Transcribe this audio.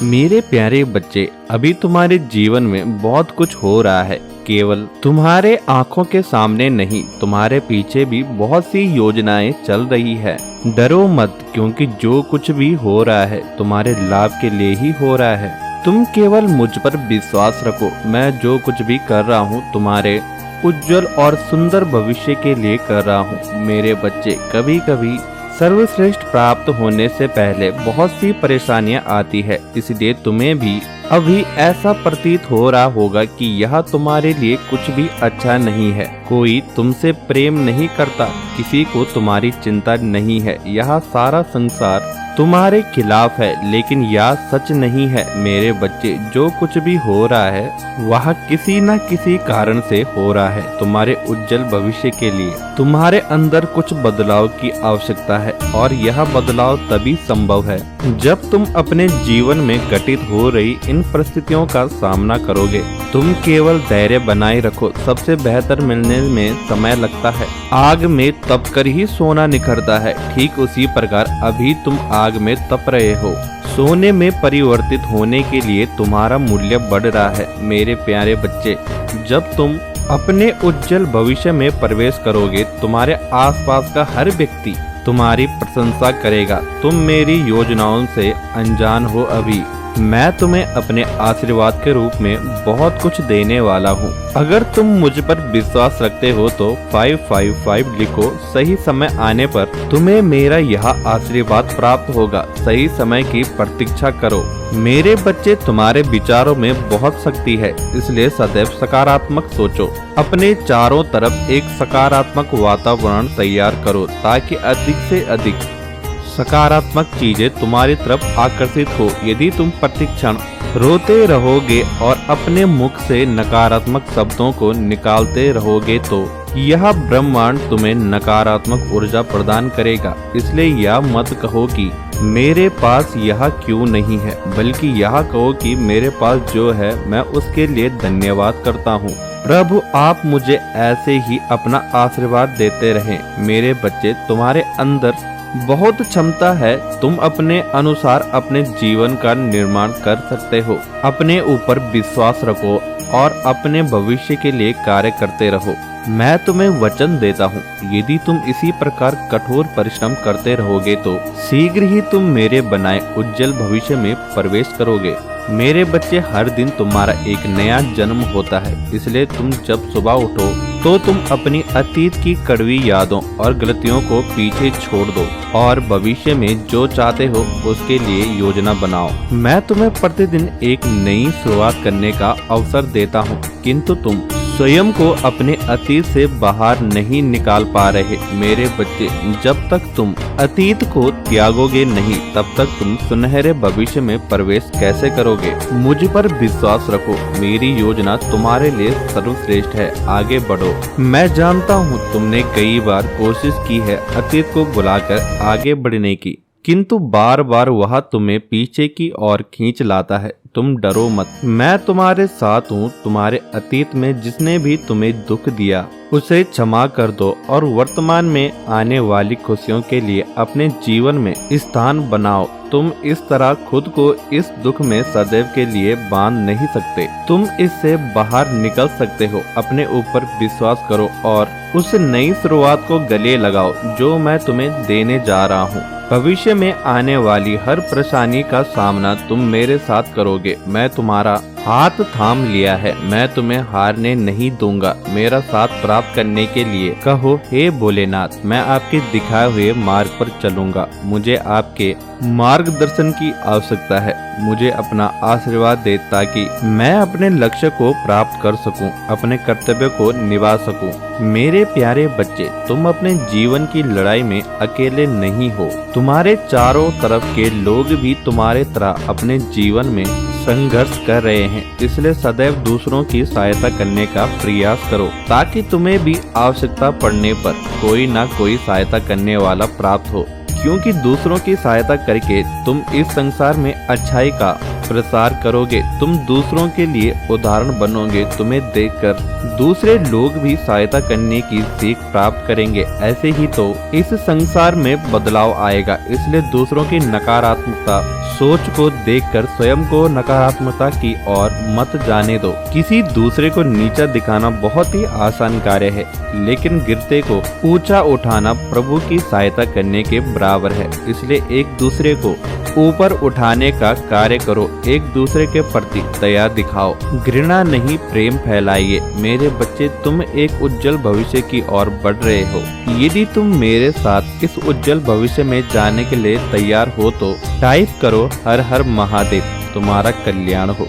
मेरे प्यारे बच्चे, अभी तुम्हारे जीवन में बहुत कुछ हो रहा है। केवल तुम्हारे आंखों के सामने नहीं, तुम्हारे पीछे भी बहुत सी योजनाएं चल रही है। डरो मत, क्योंकि जो कुछ भी हो रहा है तुम्हारे लाभ के लिए ही हो रहा है। तुम केवल मुझ पर विश्वास रखो। मैं जो कुछ भी कर रहा हूँ तुम्हारे उज्जवल और सुंदर भविष्य के लिए कर रहा हूँ। मेरे बच्चे, कभी कभी सर्वश्रेष्ठ प्राप्त होने से पहले बहुत सी परेशानियां आती है, इसलिए तुम्हें भी अभी ऐसा प्रतीत हो रहा होगा कि यह तुम्हारे लिए कुछ भी अच्छा नहीं है। कोई तुमसे प्रेम नहीं करता, किसी को तुम्हारी चिंता नहीं है। यह सारा संसार तुम्हारे खिलाफ है, लेकिन यह सच नहीं है। मेरे बच्चे, जो कुछ भी हो रहा है वह किसी न किसी कारण से हो रहा है, तुम्हारे उज्जवल भविष्य के लिए। तुम्हारे अंदर कुछ बदलाव की आवश्यकता है, और यह बदलाव तभी संभव है जब तुम अपने जीवन में घटित हो रही इन परिस्थितियों का सामना करोगे। तुम केवल धैर्य बनाए रखो। सबसे बेहतर मिलने में समय लगता है। आग में तप कर ही सोना निखरता है, ठीक उसी प्रकार अभी तुम आग में तप रहे हो। सोने में परिवर्तित होने के लिए तुम्हारा मूल्य बढ़ रहा है। मेरे प्यारे बच्चे, जब तुम अपने उज्जवल भविष्य में प्रवेश करोगे, तुम्हारे आसपास का हर व्यक्ति तुम्हारी प्रशंसा करेगा। तुम मेरी योजनाओं से अनजान हो। अभी मैं तुम्हें अपने आशीर्वाद के रूप में बहुत कुछ देने वाला हूँ। अगर तुम मुझ पर विश्वास रखते हो तो 555 लिखो। सही समय आने पर तुम्हें मेरा यह आशीर्वाद प्राप्त होगा। सही समय की प्रतीक्षा करो। मेरे बच्चे, तुम्हारे विचारों में बहुत शक्ति है, इसलिए सदैव सकारात्मक सोचो। अपने चारों तरफ एक सकारात्मक वातावरण तैयार करो, ताकि अधिक से अधिक सकारात्मक चीजें तुम्हारी तरफ आकर्षित हो। यदि तुम प्रतिक्षण रोते रहोगे और अपने मुख से नकारात्मक शब्दों को निकालते रहोगे, तो यह ब्रह्मांड तुम्हें नकारात्मक ऊर्जा प्रदान करेगा। इसलिए यह मत कहो कि मेरे पास यह क्यों नहीं है, बल्कि यह कहो कि मेरे पास जो है मैं उसके लिए धन्यवाद करता हूँ। प्रभु, आप मुझे ऐसे ही अपना आशीर्वाद देते रहें। मेरे बच्चे, तुम्हारे अंदर बहुत क्षमता है। तुम अपने अनुसार अपने जीवन का निर्माण कर सकते हो। अपने ऊपर विश्वास रखो और अपने भविष्य के लिए कार्य करते रहो। मैं तुम्हें वचन देता हूँ, यदि तुम इसी प्रकार कठोर परिश्रम करते रहोगे तो शीघ्र ही तुम मेरे बनाए उज्जवल भविष्य में प्रवेश करोगे। मेरे बच्चे, हर दिन तुम्हारा एक नया जन्म होता है, इसलिए तुम जब सुबह उठो तो तुम अपनी अतीत की कड़वी यादों और गलतियों को पीछे छोड़ दो और भविष्य में जो चाहते हो उसके लिए योजना बनाओ। मैं तुम्हें प्रतिदिन एक नई शुरुआत करने का अवसर देता हूँ, किंतु तुम स्वयं को अपने अतीत से बाहर नहीं निकाल पा रहे। मेरे बच्चे, जब तक तुम अतीत को त्यागोगे नहीं, तब तक तुम सुनहरे भविष्य में प्रवेश कैसे करोगे। मुझ पर विश्वास रखो। मेरी योजना तुम्हारे लिए सर्वश्रेष्ठ है। आगे बढ़ो। मैं जानता हूँ तुमने कई बार कोशिश की है अतीत को भुलाकर आगे बढ़ने की, किंतु बार बार वह तुम्हें पीछे की ओर खींच लाता है। तुम डरो मत, मैं तुम्हारे साथ हूँ। तुम्हारे अतीत में जिसने भी तुम्हें दुख दिया उसे क्षमा कर दो और वर्तमान में आने वाली खुशियों के लिए अपने जीवन में स्थान बनाओ। तुम इस तरह खुद को इस दुख में सदैव के लिए बांध नहीं सकते। तुम इससे बाहर निकल सकते हो। अपने ऊपर विश्वास करो और उस नई शुरुआत को गले लगाओ जो मैं तुम्हें देने जा रहा हूँ। भविष्य में आने वाली हर परेशानी का सामना तुम मेरे साथ करोगे। मैं तुम्हारा हाथ थाम लिया है। मैं तुम्हें हारने नहीं दूंगा। मेरा साथ प्राप्त करने के लिए कहो, हे भोलेनाथ, मैं आपके दिखाए हुए मार्ग पर चलूंगा। मुझे आपके मार्गदर्शन की आवश्यकता है। मुझे अपना आशीर्वाद दे ताकि मैं अपने लक्ष्य को प्राप्त कर सकूं, अपने कर्तव्य को निभा सकूं। मेरे प्यारे बच्चे, तुम अपने जीवन की लड़ाई में अकेले नहीं हो। तुम्हारे चारों तरफ के लोग भी तुम्हारे तरह अपने जीवन में संघर्ष कर रहे हैं, इसलिए सदैव दूसरों की सहायता करने का प्रयास करो, ताकि तुम्हें भी आवश्यकता पड़ने पर कोई ना कोई सहायता करने वाला प्राप्त हो। क्योंकि दूसरों की सहायता करके तुम इस संसार में अच्छाई का प्रसार करोगे। तुम दूसरों के लिए उदाहरण बनोगे। तुम्हें देखकर दूसरे लोग भी सहायता करने की सीख प्राप्त करेंगे। ऐसे ही तो इस संसार में बदलाव आएगा। इसलिए दूसरों की नकारात्मकता सोच को देखकर स्वयं को नकारात्मकता की ओर मत जाने दो। किसी दूसरे को नीचा दिखाना बहुत ही आसान कार्य है, लेकिन गिरते को ऊंचा उठाना प्रभु की सहायता करने के बराबर है। इसलिए एक दूसरे को ऊपर उठाने का कार्य करो, एक दूसरे के प्रति दया दिखाओ, घृणा नहीं प्रेम फैलाइए। मेरे बच्चे, तुम एक उज्जवल भविष्य की ओर बढ़ रहे हो। यदि तुम मेरे साथ इस उज्जवल भविष्य में जाने के लिए तैयार हो तो टाइप करो हर हर महादेव। तुम्हारा कल्याण हो।